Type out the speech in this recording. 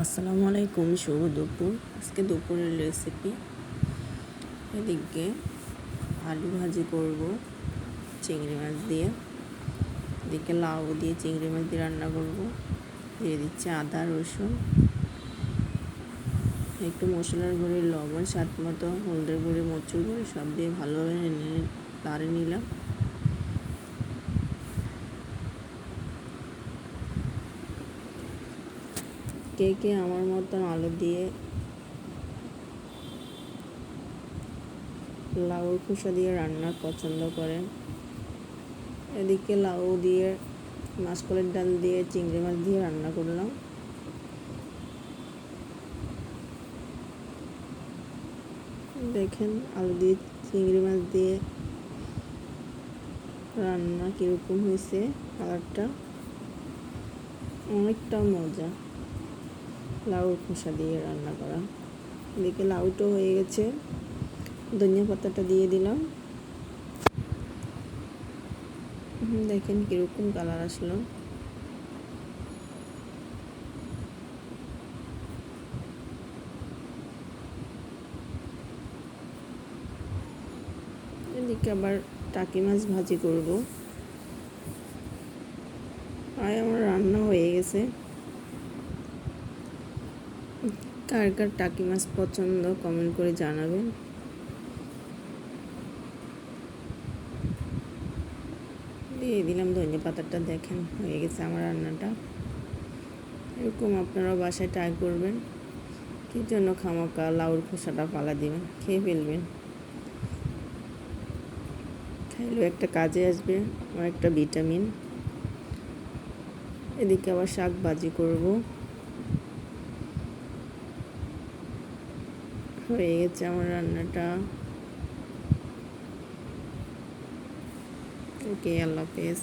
আসসালামু আলাইকুম, শুভ দুপুর। আজকে দুপুরের রেসিপি, এদিকে আলু ভাজি করব চিংড়ি মাছ দিয়ে, এদিকে লাউ দিয়ে চিংড়ি মাছ দিয়ে রান্না করব। দিয়ে দিচ্ছি আদা রসুন, একটু মশলার গুঁড়ি, লবণ, স্বাদ মতো, হলদের গুঁড়ি, মরচুর গুঁড়ি সব দিয়ে ভালোভাবে নাড়ে নিলাম। কে কে আমার মতন আলু দিয়ে লাউ খোসা দিয়ে রান্না পছন্দ করেন? এদিকে লাউ দিয়ে মাসকলাইয়ের ডাল দিয়ে চিংড়ি মাছ দিয়ে রান্না করলাম। দেখেন আলু দিয়ে চিংড়ি মাছ দিয়ে রান্না কীরকম হয়েছে, কালারটা অনেকটা মজা। লাউ খোসা দিয়ে রান্না করা। এদিকে লাউটাও হয়ে গেছে, ধনিয়া পাতাটা দিয়ে দিলাম। দেখেন কীরকম কালার আসলো। এদিকে আবার টাকি মাছ ভাজি করব। আর আমার রান্না হয়ে গেছে। কার কার টাকি মাছ পছন্দ কমেন্ট করে জানাবেন। দিয়ে দিলাম ধনিয়া পাতাটা। দেখেন হয়ে গেছে আমার রান্নাটা। এরকম আপনারাও বাসায় ট্রাই করবেন। কী জন্য খামাকা লাউর খোসাটা ফালা দিবেন, খেয়ে ফেলবেন। খাইলেও একটা কাজে আসবে, আমার একটা ভিটামিন। এদিকে আবার শাক ভাজি করব। হয়ে গেছে আমার রান্নাটা। ওকে, আল্লাহ হাফেজ।